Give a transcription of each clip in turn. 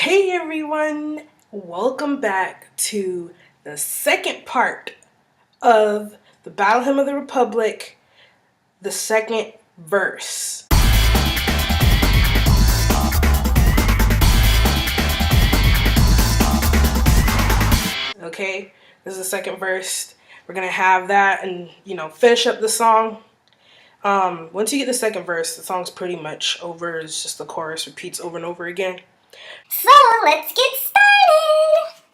Hey everyone, welcome back to the second part of the Battle Hymn of the Republic, the second verse. Okay, this is the second verse. We're gonna have that and finish up the song. Once you get the second verse, the song's pretty much over. It's just the chorus repeats over and over again. So let's get started!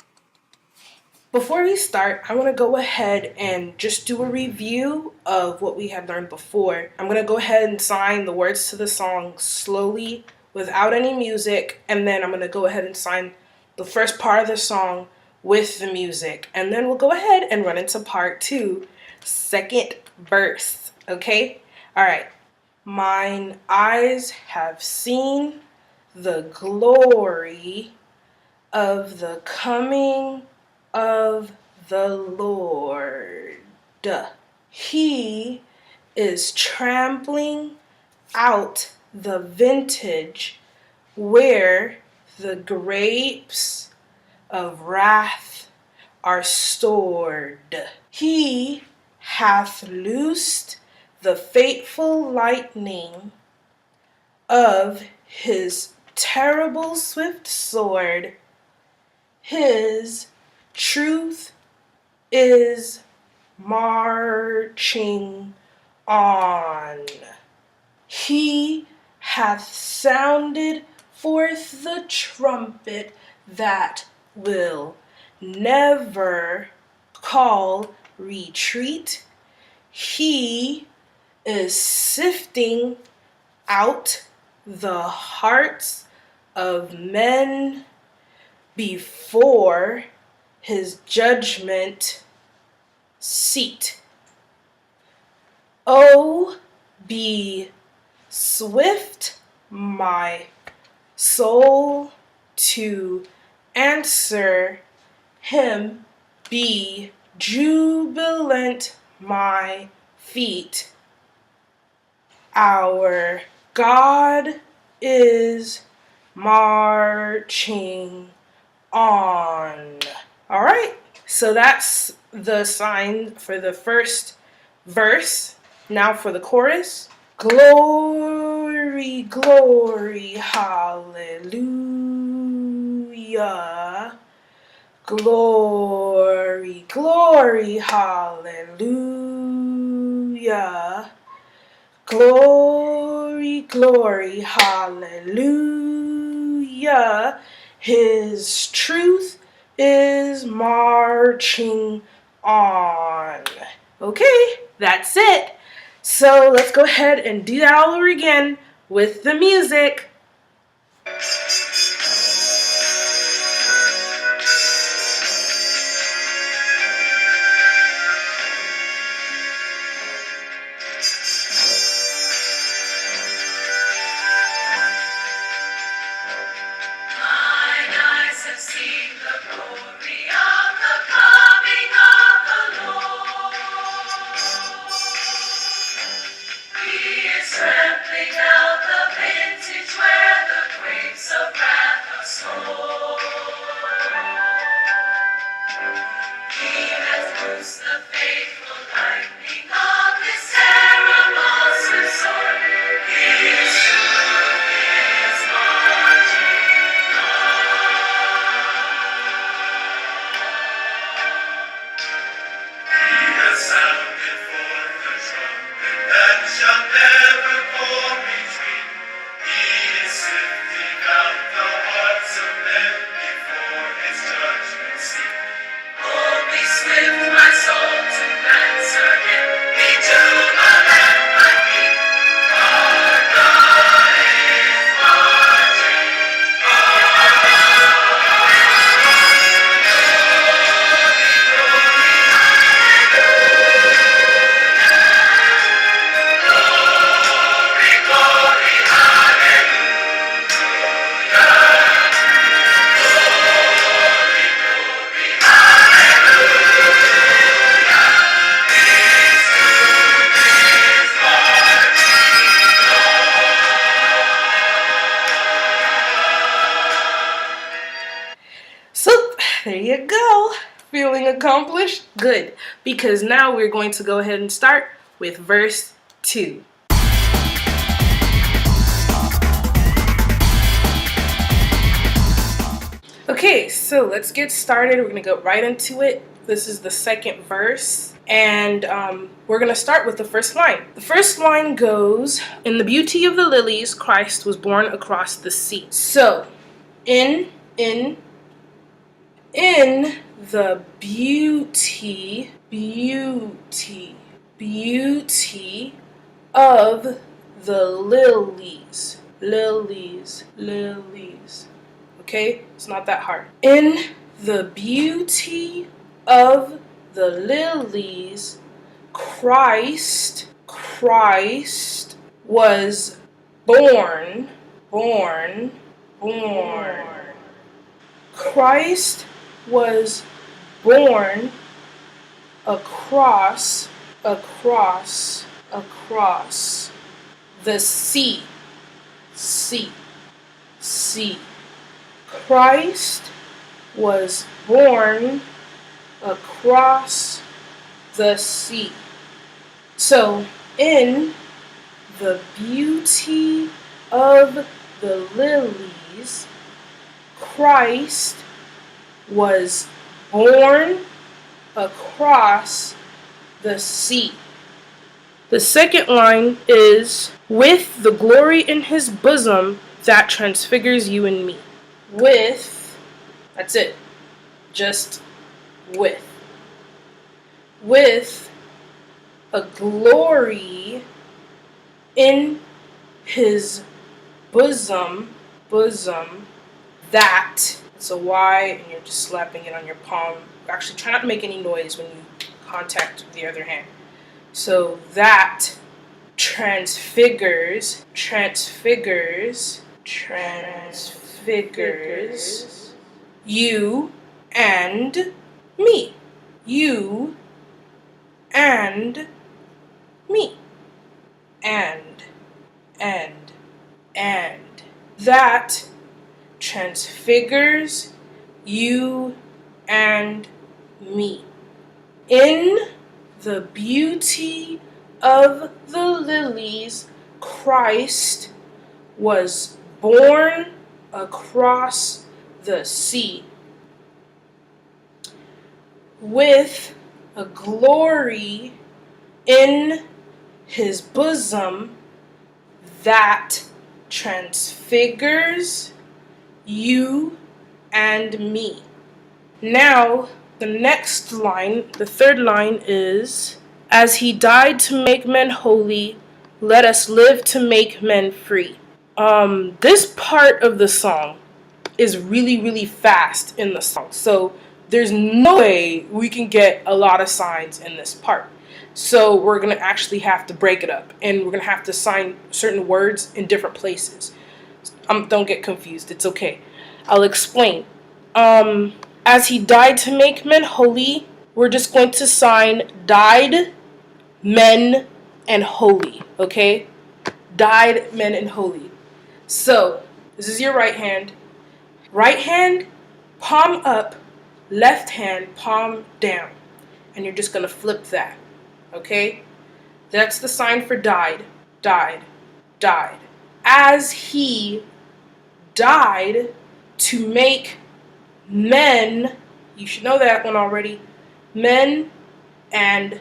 Before we start, I want to go ahead and just do a review of what we had learned before. I'm going to go ahead and sign the words to the song slowly without any music, and then I'm going to go ahead and sign the first part of the song with the music, and then we'll go ahead and run into part 2, second verse, okay? Alright. Mine eyes have seen the glory of the coming of the Lord. He is trampling out the vintage where the grapes of wrath are stored. He hath loosed the fateful lightning of his terrible swift sword. His truth is marching on. He hath sounded forth the trumpet that will never call retreat. He is sifting out the hearts of men before his judgment seat. Oh, be swift, my soul, to answer him. Be jubilant, my feet. Our God is marching on. All right, so that's the sign for the first verse. Now for the chorus. Glory, glory, hallelujah. Glory, glory, hallelujah. Glory, glory, hallelujah. His truth is marching on. Okay, that's it. So let's go ahead and do that all over again with the music. Trampling out the vintage There you go. Feeling accomplished? Good. Because now we're going to go ahead and start with verse 2. Okay, so let's get started. We're going to go right into it. This is the second verse. And we're going to start with the first line. The first line goes, "In the beauty of the lilies, Christ was born across the sea." So, in the beauty of the lilies. Okay? It's not that hard. In the beauty of the lilies, Christ was born. Christ was born across the sea. Christ was born across the sea. So, in the beauty of the lilies, Christ was born across the sea. The second line is, "With the glory in his bosom that transfigures you and me." With, that's it. Just with. With a glory in his bosom, that, it's a Y, and you're just slapping it on your palm. Actually, try not to make any noise when you contact the other hand. So that transfigures you and me. You and me. And. That transfigures you and me. In the beauty of the lilies, Christ was born across the sea. With a glory in his bosom that transfigures you and me. Now, the next line, the third line is, "As he died to make men holy, let us live to make men free." This part of the song is really fast in the song. So there's no way we can get a lot of signs in this part. So we're going to actually have to break it up. And we're going to have to sign certain words in different places. Don't get confused. It's okay. I'll explain. As he died to make men holy, we're just going to sign died, men, and holy. Okay? Died, men, and holy. So, this is your right hand. Right hand, palm up. Left hand, palm down. And you're just going to flip that. Okay? That's the sign for died. As he died to make men, you should know that one already, men, and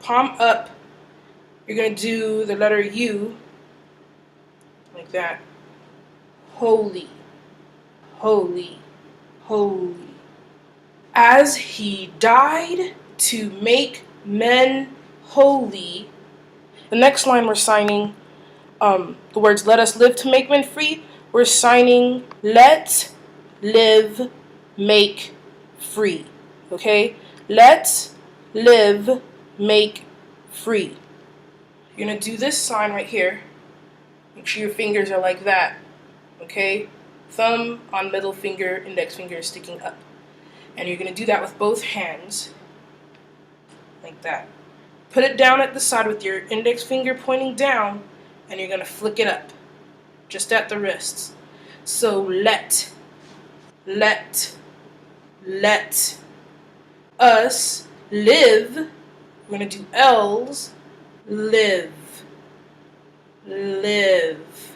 palm up, you're going to do the letter U, like that. Holy. As he died to make men holy. The next line we're signing the words "let us live to make men free." We're signing "let live make free." Okay? Let live make free. You're gonna do this sign right here. Make sure your fingers are like that. Okay? Thumb on middle finger, index finger is sticking up. And you're going to do that with both hands. Like that. Put it down at the side with your index finger pointing down. And you're going to flick it up. Just at the wrists. So let let us live. We're going to do L's. Live. Live.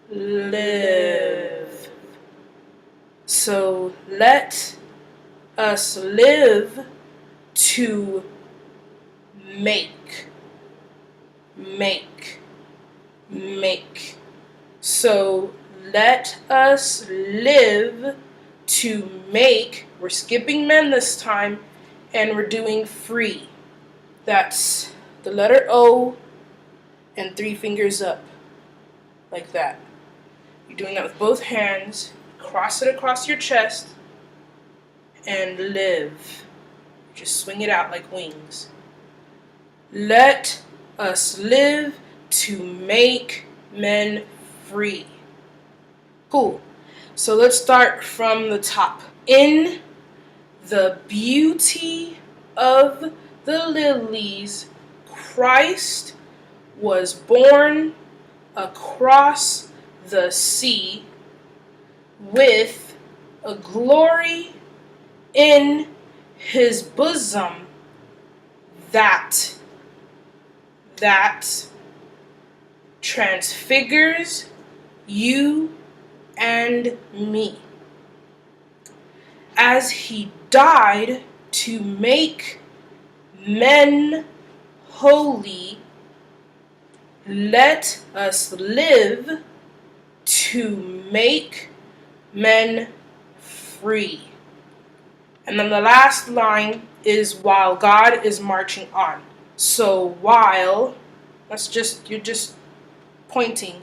Live. So let us live to make. Make. Make. So let us live to make. We're skipping men this time, and we're doing free. That's the letter O and 3 fingers up, like that. You're doing that with both hands. Cross it across your chest and live. Just swing it out like wings. Let us live to make men free. Cool. So let's start from the top. In the beauty of the lilies, Christ was born across the sea with a glory in his bosom that transfigures you and me. As he died to make men holy, let us live to make men free. And then the last line is while God is marching on. So while, you're just pointing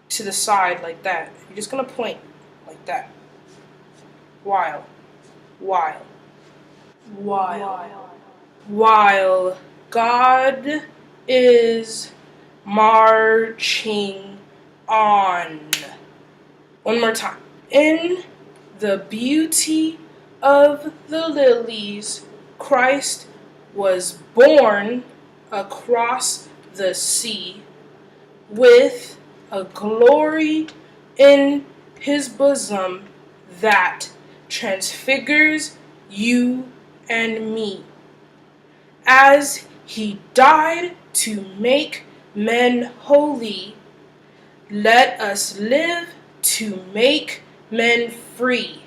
to the side like that. You're just going to point like that. While God is marching on. One more time. In the beauty of the lilies, Christ was born across the sea with a glory in his bosom that transfigures you and me. As he died to make men holy, let us live to make men free,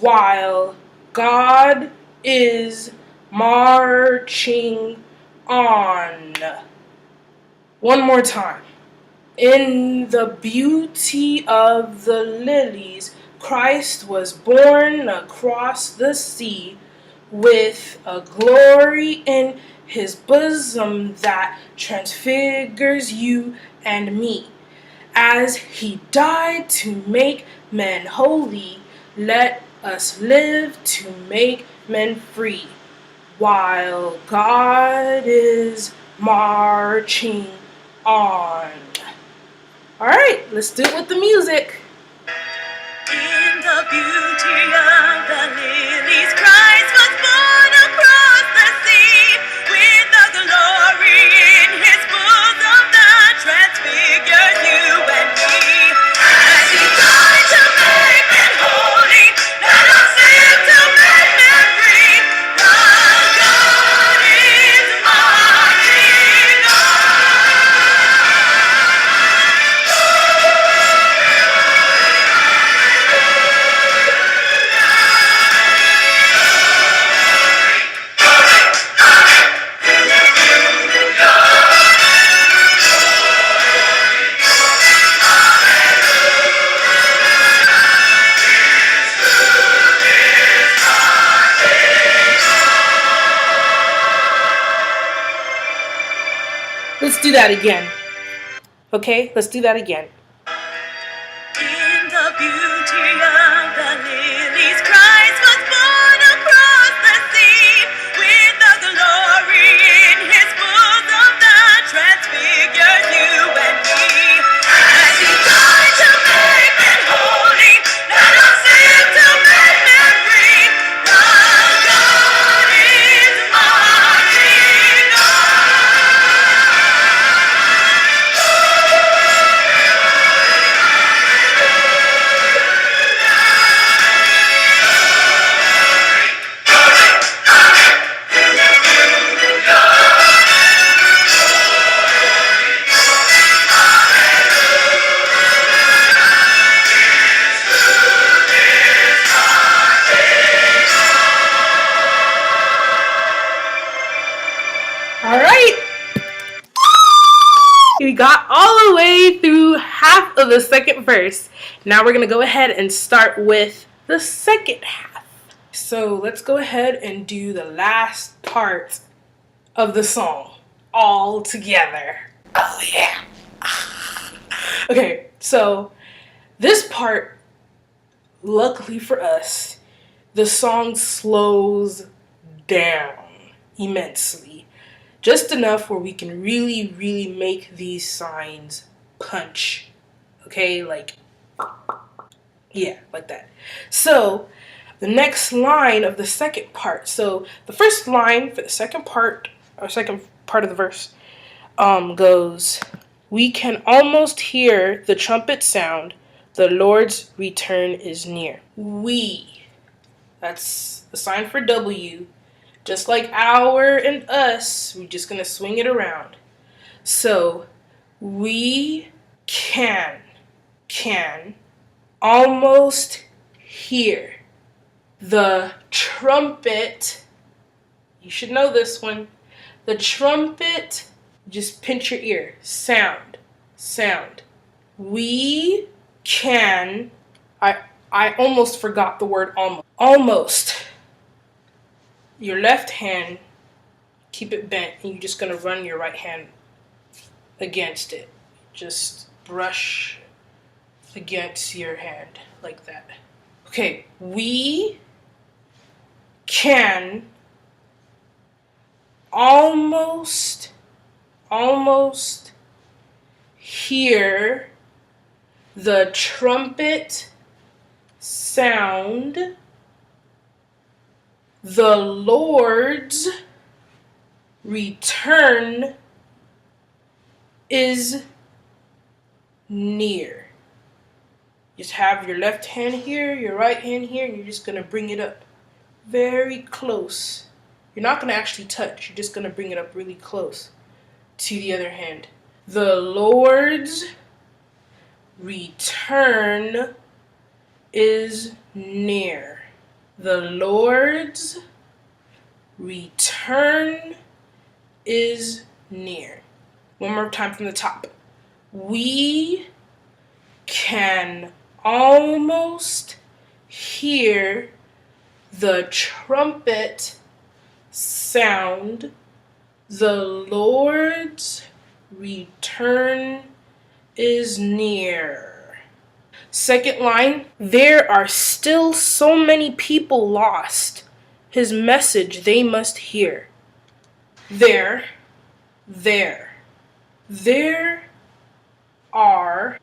while God is marching on. One more time. In the beauty of the lilies, Christ was born across the sea with a glory in his bosom that transfigures you and me. As he died to make men holy, let us live to make men free, while God is marching on. Alright, let's do it with the music. In the beauty of the lilies, Christ was born across the sea, with the glory in his bosom that transfigures you and me. As he died to make men holy, let us live to make men free, while God is marching on. Let's do that again. Okay, let's do that again. In the beauty of the lilies, Christ was born across the sea, with the glory in his bosom that transfigures you and me. As he died to make men holy, let us live to make men free, while God is marching on. of the second verse. Now we're going to go ahead and start with the second half. So let's go ahead and do the last part of the song all together. Oh yeah. Okay, so this part, luckily for us, the song slows down immensely. Just enough where we can really, really make these signs punch. Okay, like, yeah, like that. So, the next line of the second part. So, the first line for the second part of the verse goes, "We can almost hear the trumpet sound. The Lord's return is near." We. That's the sign for W. Just like our and us, we're just going to swing it around. So, we can almost hear the trumpet. You should know this one. The trumpet, just pinch your ear. Sound. We can, I almost forgot the word almost. Almost. Your left hand, keep it bent, and you're just going to run your right hand against it. Just brush against your hand like that. Okay, we can almost hear the trumpet sound. The Lord's return is near. Just have your left hand here, your right hand here, and you're just going to bring it up very close. You're not going to actually touch. You're just going to bring it up really close to the other hand. The Lord's return is near. The Lord's return is near. One more time from the top. We can almost hear the trumpet sound. The Lord's return is near. Second line, there are still so many people lost. His message they must hear. There are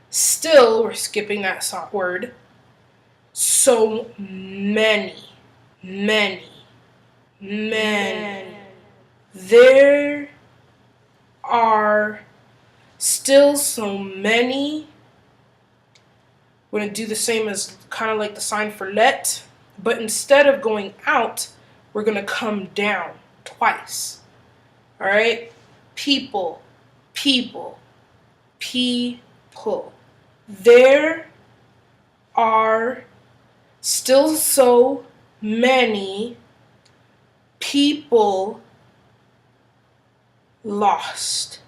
still, we're skipping that word, so many. There are still so many. We're going to do the same as kind of like the sign for let, but instead of going out, we're going to come down twice. All right? People. There are still so many people lost.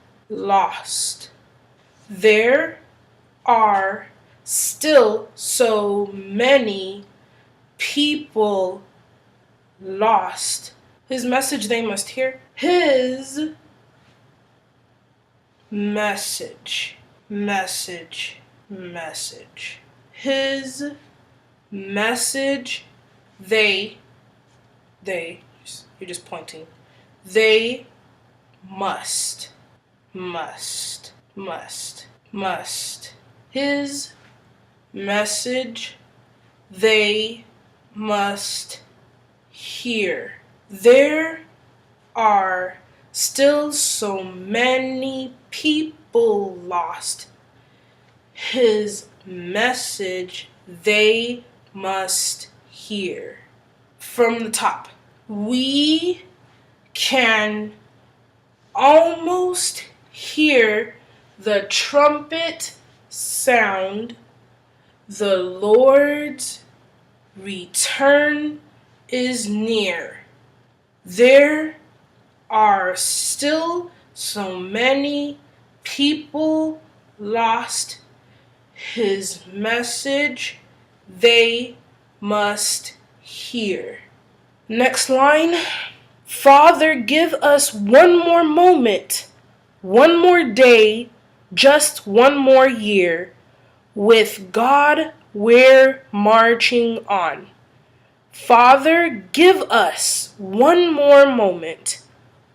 There are still so many people lost. His message they must hear. His message. His message you're just pointing. They must. His message they must hear. There are still so many people lost. His message they must hear. From the top, we can almost hear the trumpet sound. The Lord's return is near. There are still so many people lost his message they must hear. Next line. Father, give us one more moment, one more day, just one more year. With God, we're marching on. Father, give us one more moment,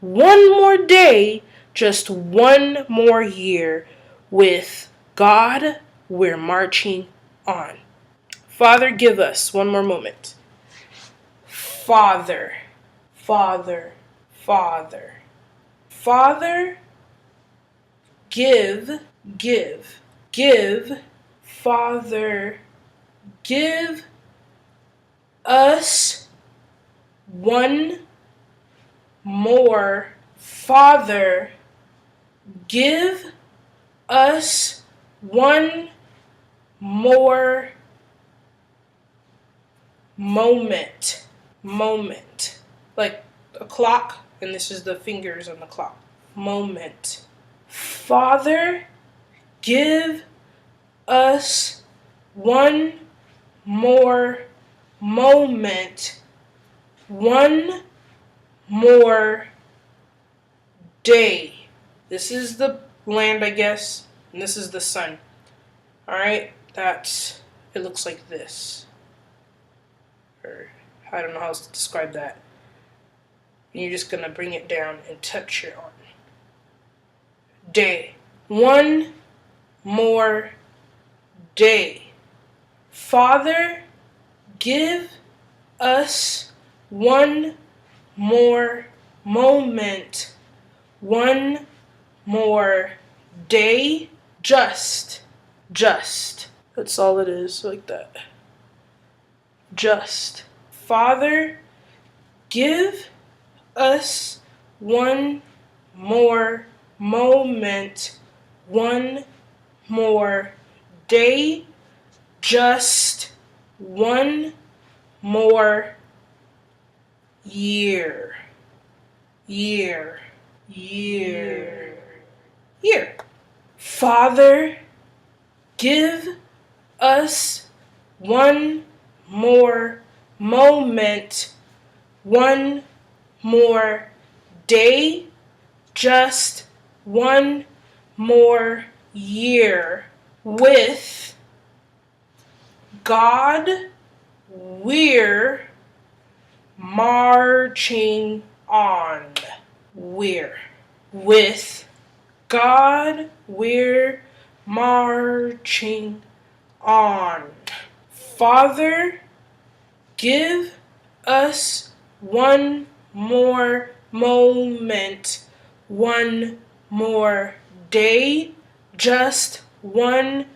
one more day, just one more year. With God, we're marching on. Father, give us one more moment. Father, Father, Father. Father, give, give. Father, give us one more. Father, give us one more moment. Moment. Like a clock, and this is the fingers on the clock. Moment. Father, give us one more moment. One more day. This is the land, I guess, and this is the sun. Alright, it looks like this. Or, I don't know how else to describe that. And you're just gonna bring it down and touch your arm. Day. One more day. Father, give us one more moment. One more day. Just. That's all it is, like that. Just. Father, give us one more moment. One more day. Just one more year. Year. Father, give us one more moment. One more day. Just one more year. With God, we're marching on. With God, we're marching on. Father, give us one more moment. One more day. Just one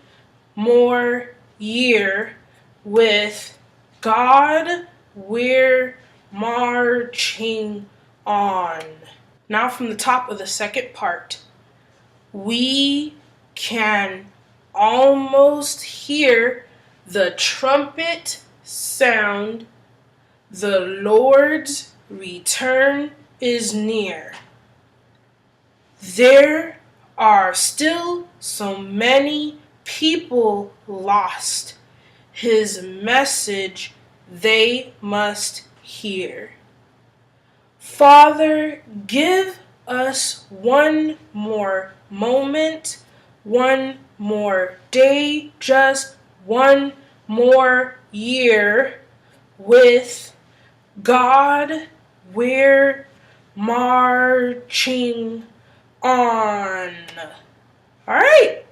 more year. With God, we're marching on. Now from the top of the second part, we can almost hear the trumpet sound. The Lord's return is near. There are still so many people lost. His message they must hear. Father, give us one more moment, one more day, just one more year. With God, we're marching on. All right.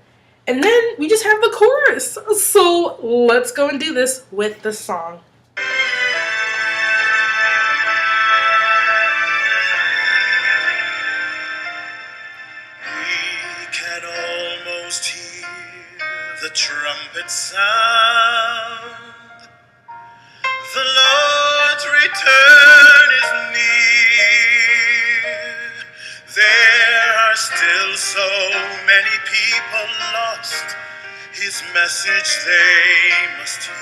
And then we just have the chorus. So let's go and do this with the song. We can almost hear the trumpet sound. The Lord's return is near. There are still so many people lost. His message they must hear.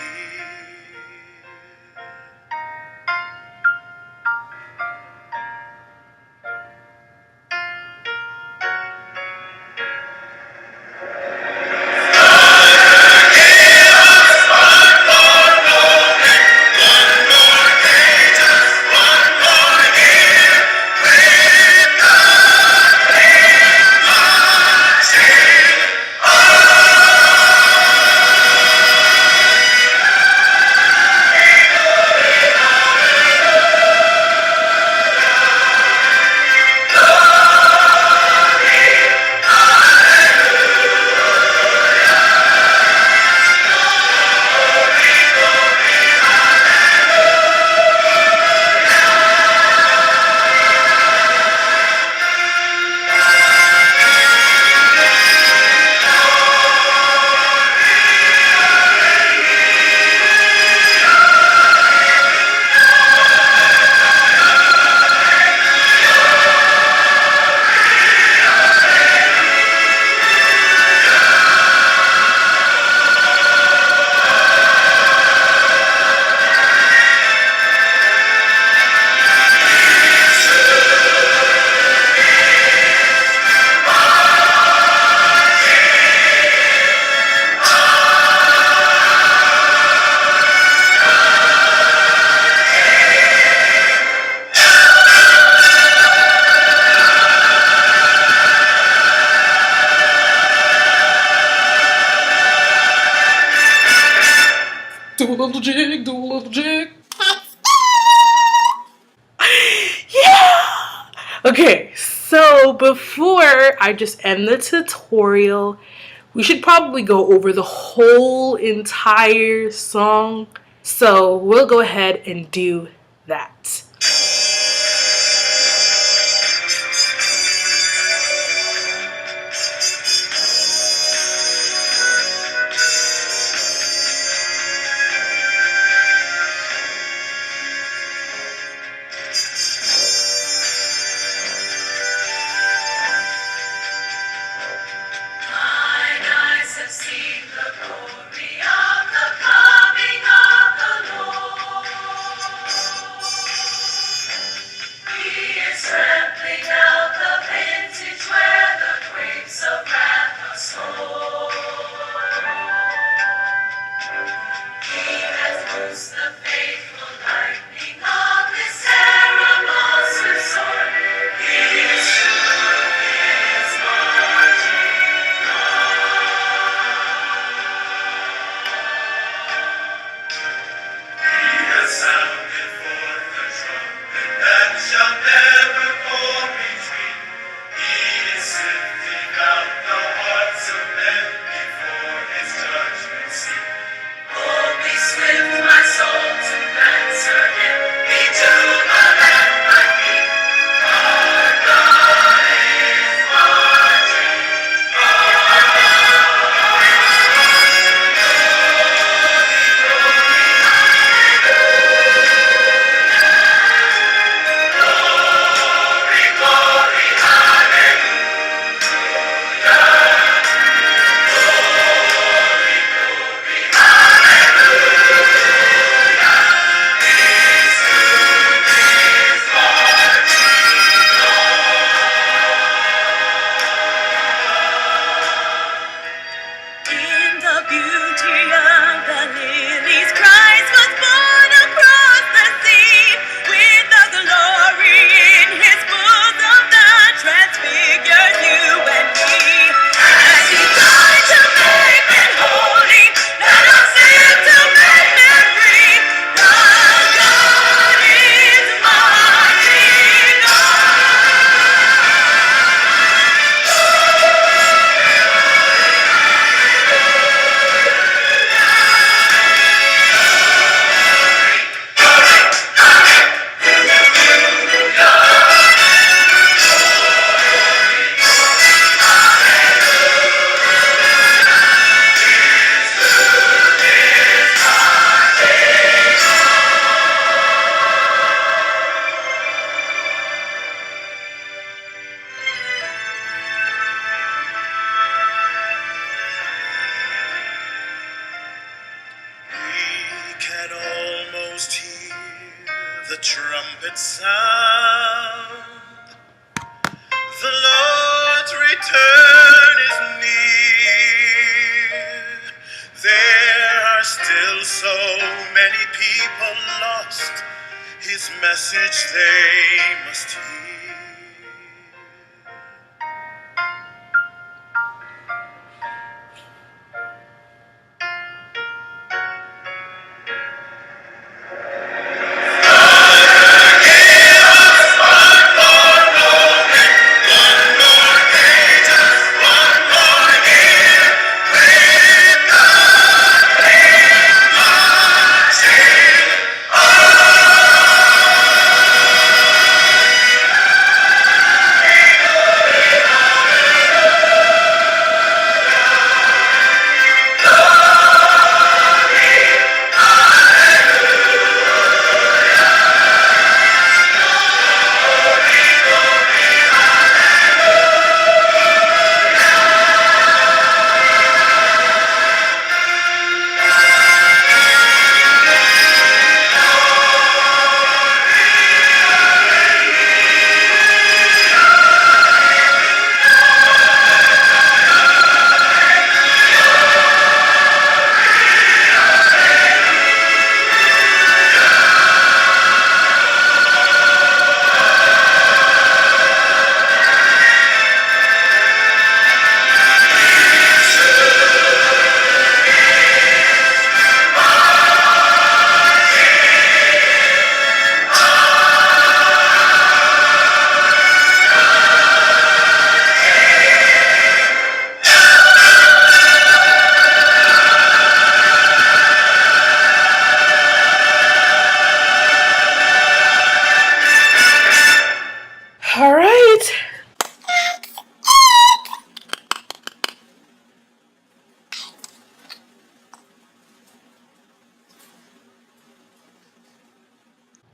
Do a little jig, do a little jig. Yeah! Okay, so before I just end the tutorial, we should probably go over the whole entire song. So we'll go ahead and do that. The trumpet sound, the Lord's return is near. There are still so many people lost, His message they must hear. All right.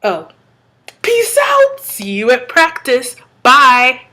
Oh. Peace out. See you at practice. Bye.